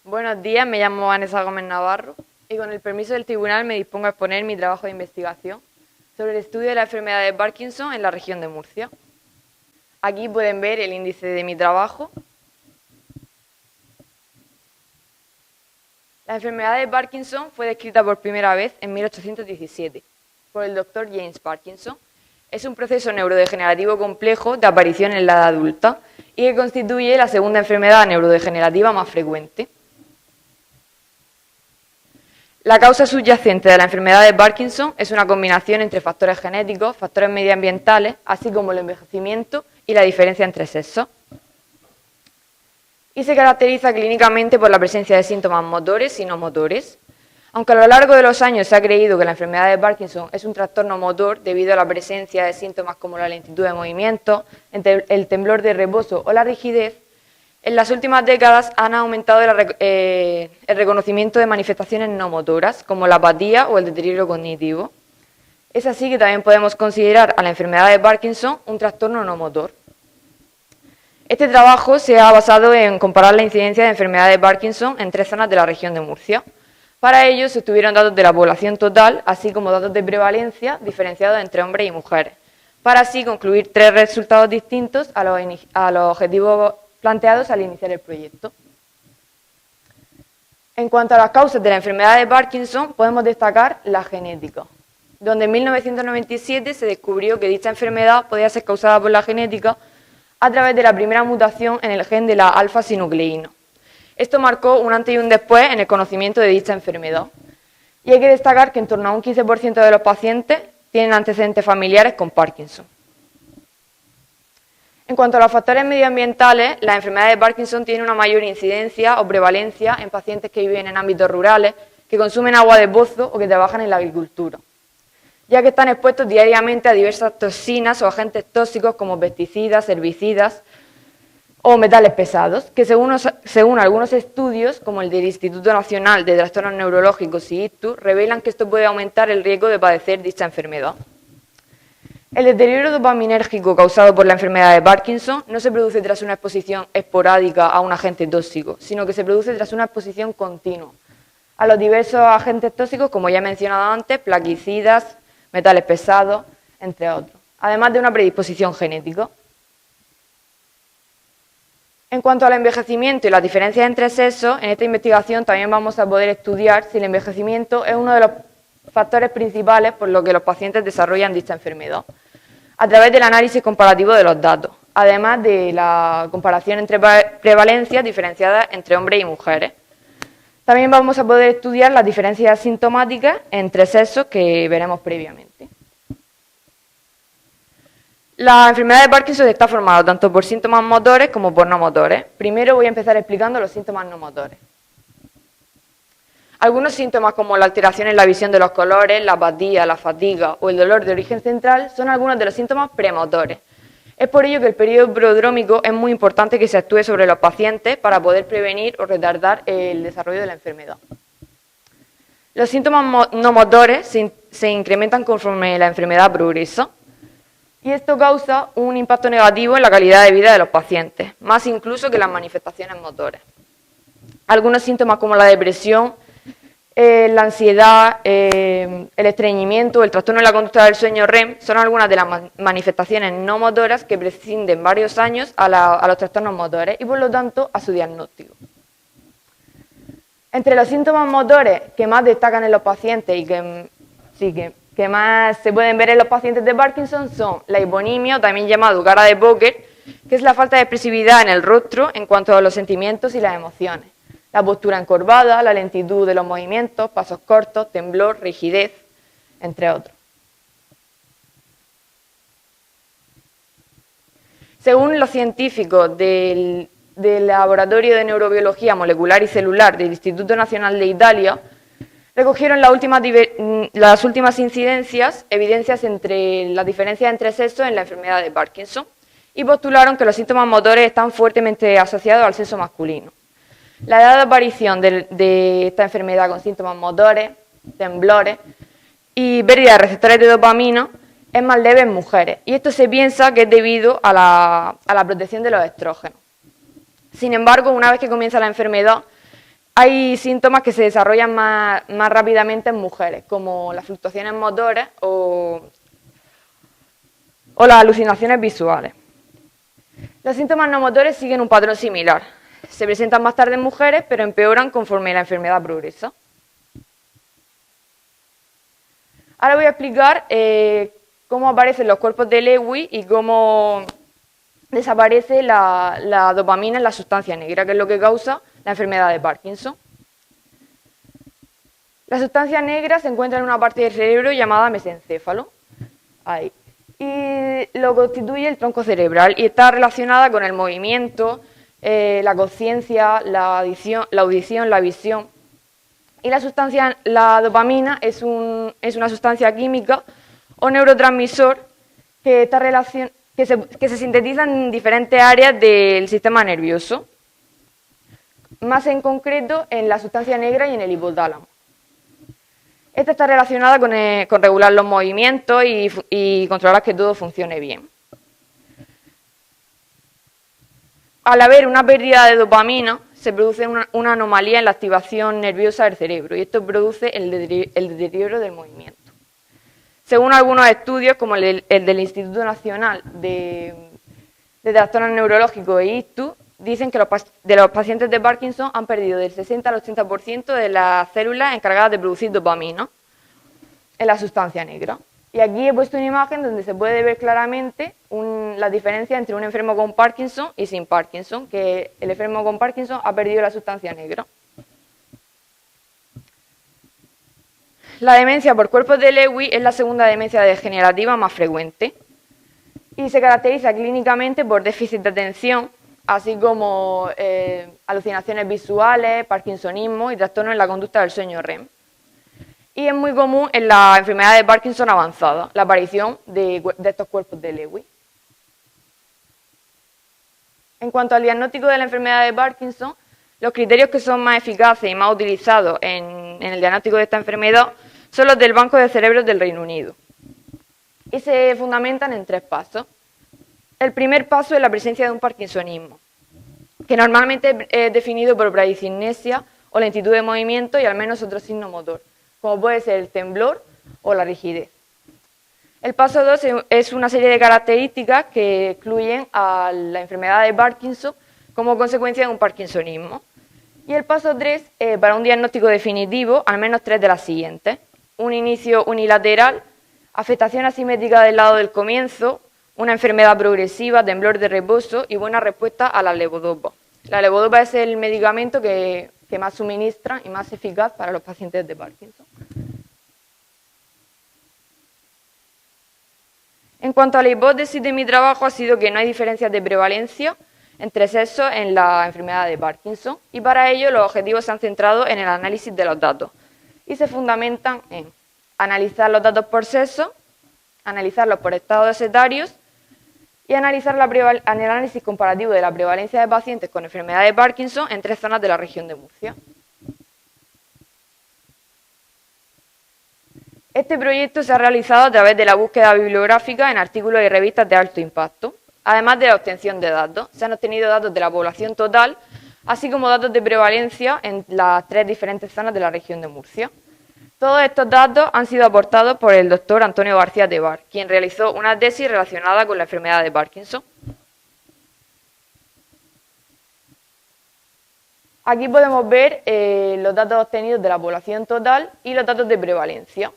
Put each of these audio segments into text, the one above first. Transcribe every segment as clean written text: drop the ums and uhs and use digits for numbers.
Buenos días, me llamo Vanessa Gómez Navarro y con el permiso del tribunal me dispongo a exponer mi trabajo de investigación sobre el estudio de la enfermedad de Parkinson en la región de Murcia. Aquí pueden ver el índice de mi trabajo. La enfermedad de Parkinson fue descrita por primera vez en 1817 por el doctor James Parkinson. Es un proceso neurodegenerativo complejo de aparición en la edad adulta y que constituye la segunda enfermedad neurodegenerativa más frecuente. La causa subyacente de la enfermedad de Parkinson es una combinación entre factores genéticos, factores medioambientales, así como el envejecimiento y la diferencia entre sexos. Y se caracteriza clínicamente por la presencia de síntomas motores y no motores. Aunque a lo largo de los años se ha creído que la enfermedad de Parkinson es un trastorno motor debido a la presencia de síntomas como la lentitud de movimiento, el temblor de reposo o la rigidez, en las últimas décadas han aumentado el reconocimiento de manifestaciones no motoras, como la apatía o el deterioro cognitivo. Es así que también podemos considerar a la enfermedad de Parkinson un trastorno no motor. Este trabajo se ha basado en comparar la incidencia de enfermedad de Parkinson en 3 zonas de la región de Murcia. Para ello se obtuvieron datos de la población total, así como datos de prevalencia diferenciados entre hombres y mujeres, para así concluir 3 resultados distintos a los objetivos planteados al iniciar el proyecto. En cuanto a las causas de la enfermedad de Parkinson, podemos destacar la genética, donde en 1997 se descubrió que dicha enfermedad podía ser causada por la genética a través de la primera mutación en el gen de la alfa-sinucleína. Esto marcó un antes y un después en el conocimiento de dicha enfermedad. Y hay que destacar que en torno a un 15% de los pacientes tienen antecedentes familiares con Parkinson. En cuanto a los factores medioambientales, la enfermedad de Parkinson tiene una mayor incidencia o prevalencia en pacientes que viven en ámbitos rurales, que consumen agua de pozo o que trabajan en la agricultura, ya que están expuestos diariamente a diversas toxinas o agentes tóxicos como pesticidas, herbicidas o metales pesados, que según algunos estudios, como el del Instituto Nacional de Trastornos Neurológicos IITU, revelan que esto puede aumentar el riesgo de padecer dicha enfermedad. El deterioro dopaminérgico causado por la enfermedad de Parkinson no se produce tras una exposición esporádica a un agente tóxico, sino que se produce tras una exposición continua a los diversos agentes tóxicos, como ya he mencionado antes, plaguicidas, metales pesados, entre otros, además de una predisposición genética. En cuanto al envejecimiento y las diferencias entre sexos, en esta investigación también vamos a poder estudiar si el envejecimiento es uno de los factores principales por los que los pacientes desarrollan dicha enfermedad, a través del análisis comparativo de los datos, además de la comparación entre prevalencias diferenciadas entre hombres y mujeres. También vamos a poder estudiar las diferencias sintomáticas entre sexos que veremos previamente. La enfermedad de Parkinson está formada tanto por síntomas motores como por no motores. Primero voy a empezar explicando los síntomas no motores. Algunos síntomas como la alteración en la visión de los colores, la apatía, la fatiga o el dolor de origen central son algunos de los síntomas premotores. Es por ello que el periodo prodrómico es muy importante que se actúe sobre los pacientes para poder prevenir o retardar el desarrollo de la enfermedad. Los síntomas no motores se incrementan conforme la enfermedad progresa y esto causa un impacto negativo en la calidad de vida de los pacientes, más incluso que las manifestaciones motores. Algunos síntomas como la depresión, la ansiedad, el estreñimiento, el trastorno de la conducta del sueño REM son algunas de las manifestaciones no motoras que prescinden varios años a los trastornos motores y por lo tanto a su diagnóstico. Entre los síntomas motores que más destacan en los pacientes y que más se pueden ver en los pacientes de Parkinson son la hiponimia, o también llamado cara de póker, que es la falta de expresividad en el rostro en cuanto a los sentimientos y las emociones. La postura encorvada, la lentitud de los movimientos, pasos cortos, temblor, rigidez, entre otros. Según los científicos del Laboratorio de Neurobiología Molecular y Celular del Instituto Nacional de Italia, recogieron las últimas evidencias entre las diferencias entre sexos en la enfermedad de Parkinson y postularon que los síntomas motores están fuertemente asociados al sexo masculino. La edad de aparición de esta enfermedad con síntomas motores, temblores y pérdida de receptores de dopamina es más leve en mujeres y esto se piensa que es debido a la protección de los estrógenos. Sin embargo, una vez que comienza la enfermedad, Hay síntomas que se desarrollan más rápidamente en mujeres, como las fluctuaciones motores o las alucinaciones visuales. Los síntomas no motores siguen un patrón similar. Se presentan más tarde en mujeres, pero empeoran conforme la enfermedad progresa. Ahora voy a explicar cómo aparecen los cuerpos de Lewy y cómo desaparece la dopamina en la sustancia negra, que es lo que causa la enfermedad de Parkinson. La sustancia negra se encuentra en una parte del cerebro llamada mesencéfalo. Ahí. Y lo constituye el tronco cerebral y está relacionada con el movimiento, la conciencia, la audición, la visión. Y la dopamina es una sustancia química o neurotransmisor que se sintetiza en diferentes áreas del sistema nervioso, más en concreto en la sustancia negra y en el hipotálamo. Esta está relacionada con regular los movimientos y controlar que todo funcione bien. Al haber una pérdida de dopamina, se produce una anomalía en la activación nerviosa del cerebro y esto produce el deterioro del movimiento. Según algunos estudios, como el del Instituto Nacional de Trastornos Neurológicos e ISTU, dicen que los pacientes de Parkinson han perdido del 60 al 80% de las células encargadas de producir dopamina en la sustancia negra. Y aquí he puesto una imagen donde se puede ver claramente la diferencia entre un enfermo con Parkinson y sin Parkinson, que el enfermo con Parkinson ha perdido la sustancia negra. La demencia por cuerpos de Lewy es la segunda demencia degenerativa más frecuente y se caracteriza clínicamente por déficit de atención, así como alucinaciones visuales, parkinsonismo y trastornos en la conducta del sueño REM. Y es muy común en la enfermedad de Parkinson avanzada, la aparición de estos cuerpos de Lewy. En cuanto al diagnóstico de la enfermedad de Parkinson, los criterios que son más eficaces y más utilizados en el diagnóstico de esta enfermedad son los del Banco de Cerebros del Reino Unido. Y se fundamentan en 3 pasos. El primer paso es la presencia de un parkinsonismo, que normalmente es definido por bradicinesia o lentitud de movimiento y al menos otro signo motor, como puede ser el temblor o la rigidez. El paso 2 es una serie de características que excluyen a la enfermedad de Parkinson como consecuencia de un parkinsonismo. Y el paso 3, para un diagnóstico definitivo, al menos 3 de las siguientes. Un inicio unilateral, afectación asimétrica del lado del comienzo, una enfermedad progresiva, temblor de reposo y buena respuesta a la levodopa. La levodopa es el medicamento que más suministra y más eficaz para los pacientes de Parkinson. En cuanto a la hipótesis de mi trabajo, ha sido que no hay diferencias de prevalencia entre sexos en la enfermedad de Parkinson y para ello los objetivos se han centrado en el análisis de los datos y se fundamentan en analizar los datos por sexo, analizarlos por estados etarios y analizar el análisis comparativo de la prevalencia de pacientes con enfermedad de Parkinson en 3 zonas de la región de Murcia. Este proyecto se ha realizado a través de la búsqueda bibliográfica en artículos y revistas de alto impacto, además de la obtención de datos. Se han obtenido datos de la población total, así como datos de prevalencia en las 3 diferentes zonas de la región de Murcia. Todos estos datos han sido aportados por el doctor Antonio García Tebar, quien realizó una tesis relacionada con la enfermedad de Parkinson. Aquí podemos ver los datos obtenidos de la población total y los datos de prevalencia.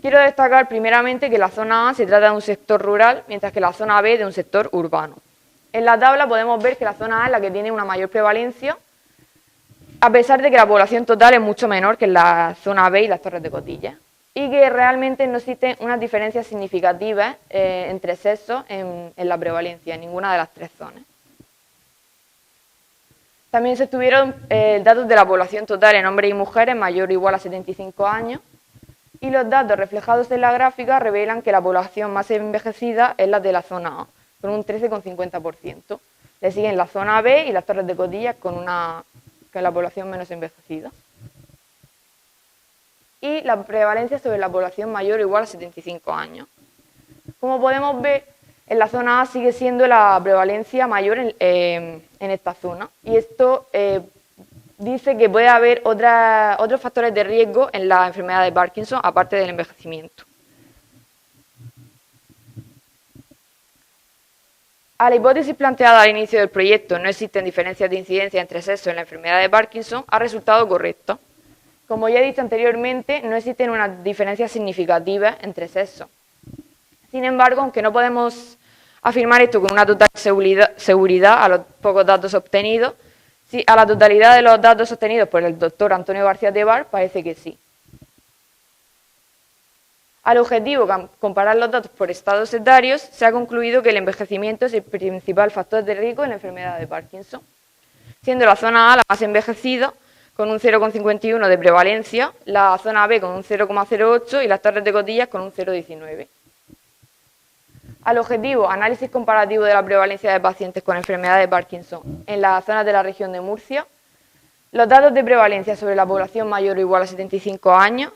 Quiero destacar primeramente que la zona A se trata de un sector rural, mientras que la zona B de un sector urbano. En la tabla podemos ver que la zona A es la que tiene una mayor prevalencia, a pesar de que la población total es mucho menor que en la zona B y las Torres de Cotillas, y que realmente no existen unas diferencias significativas entre sexos en la prevalencia en ninguna de las 3 zonas. También se obtuvieron datos de la población total en hombres y mujeres mayor o igual a 75 años, y los datos reflejados en la gráfica revelan que la población más envejecida es la de la zona A, con un 13,50%. Le siguen la zona B y las Torres de Cotillas con la población menos envejecida. Y la prevalencia sobre la población mayor o igual a 75 años. Como podemos ver, en la zona A sigue siendo la prevalencia mayor en esta zona. Y esto dice que puede haber otros factores de riesgo en la enfermedad de Parkinson, aparte del envejecimiento. A la hipótesis planteada al inicio del proyecto, no existen diferencias de incidencia entre sexos en la enfermedad de Parkinson, ha resultado correcto. Como ya he dicho anteriormente, no existen unas diferencias significativas entre sexos. Sin embargo, aunque no podemos afirmar esto con una total seguridad a los pocos datos obtenidos, a la totalidad de los datos obtenidos por el doctor Antonio García Tebar parece que sí. Al objetivo comparar los datos por estados etarios, se ha concluido que el envejecimiento es el principal factor de riesgo en la enfermedad de Parkinson, siendo la zona A la más envejecida, con un 0,51 de prevalencia, la zona B con un 0,08 y las Torres de Cotillas con un 0,19. Al objetivo, análisis comparativo de la prevalencia de pacientes con enfermedad de Parkinson en las zonas de la región de Murcia, los datos de prevalencia sobre la población mayor o igual a 75 años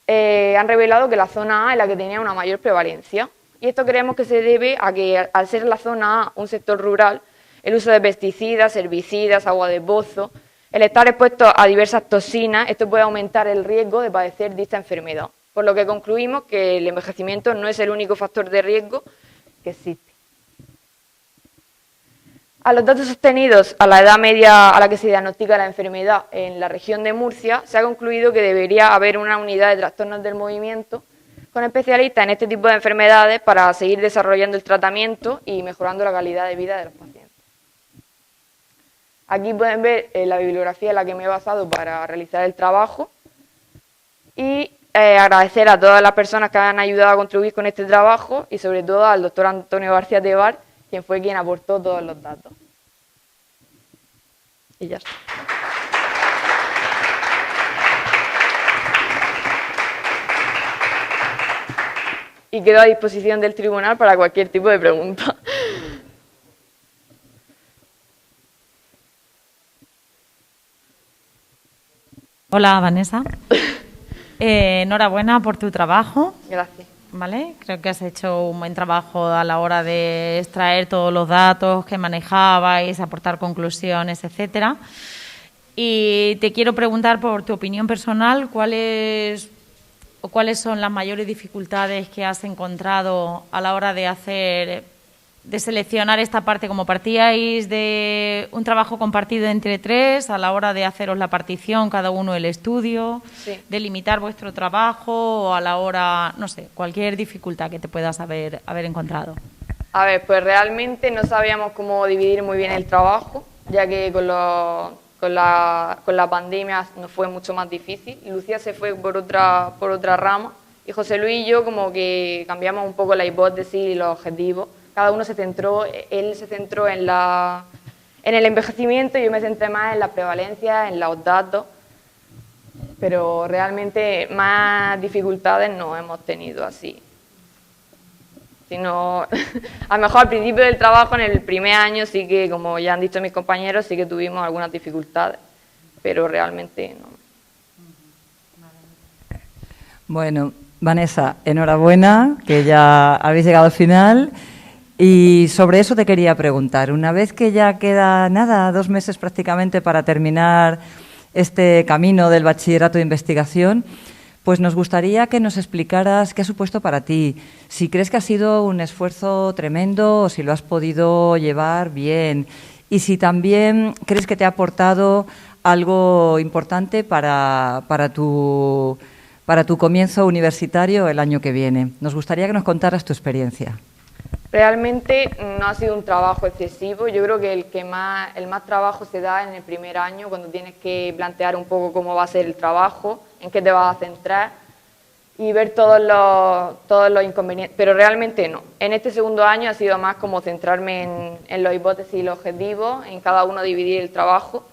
han revelado que la zona A es la que tenía una mayor prevalencia. Y esto creemos que se debe a que, al ser la zona A un sector rural, el uso de pesticidas, herbicidas, agua de pozo, el estar expuesto a diversas toxinas, esto puede aumentar el riesgo de padecer dicha enfermedad. Por lo que concluimos que el envejecimiento no es el único factor de riesgo que existe. A los datos obtenidos a la edad media a la que se diagnostica la enfermedad en la región de Murcia, se ha concluido que debería haber una unidad de trastornos del movimiento con especialistas en este tipo de enfermedades para seguir desarrollando el tratamiento y mejorando la calidad de vida de los pacientes. Aquí pueden ver la bibliografía en la que me he basado para realizar el trabajo y agradecer a todas las personas que han ayudado a contribuir con este trabajo y sobre todo al doctor Antonio García Tebar, quien fue quien aportó todos los datos. Y ya está. Y quedo a disposición del tribunal para cualquier tipo de pregunta. Hola, Vanessa. Enhorabuena por tu trabajo. Gracias. ¿Vale? Creo que has hecho un buen trabajo a la hora de extraer todos los datos que manejabais, aportar conclusiones, etcétera. Y te quiero preguntar por tu opinión personal, ¿cuáles son las mayores dificultades que has encontrado a la hora de seleccionar esta parte? Como partíais de un trabajo compartido entre tres, a la hora de haceros la partición, cada uno el estudio, sí, de limitar vuestro trabajo, o a la hora, no sé, cualquier dificultad que te puedas haber encontrado. A ver, pues realmente no sabíamos cómo dividir muy bien el trabajo, ya que con la pandemia nos fue mucho más difícil. Lucía se fue por otra rama y José Luis y yo como que cambiamos un poco la hipótesis y los objetivos. Cada uno él se centró en el envejecimiento y yo me centré más en la prevalencia, en los datos, pero realmente más dificultades no hemos tenido así. Sino, a lo mejor al principio del trabajo, en el primer año, sí que, como ya han dicho mis compañeros, sí que tuvimos algunas dificultades, pero realmente no. Bueno, Vanessa, enhorabuena, que ya habéis llegado al final. Y sobre eso te quería preguntar, una vez que ya queda nada, 2 meses prácticamente para terminar este camino del bachillerato de investigación, pues nos gustaría que nos explicaras qué ha supuesto para ti, si crees que ha sido un esfuerzo tremendo o si lo has podido llevar bien y si también crees que te ha aportado algo importante para tu comienzo universitario el año que viene. Nos gustaría que nos contaras tu experiencia. Realmente no ha sido un trabajo excesivo. Yo creo que el más trabajo se da en el primer año, cuando tienes que plantear un poco cómo va a ser el trabajo, en qué te vas a centrar y ver todos los inconvenientes. Pero realmente no. En este segundo año ha sido más como centrarme en las hipótesis y los objetivos, en cada uno dividir el trabajo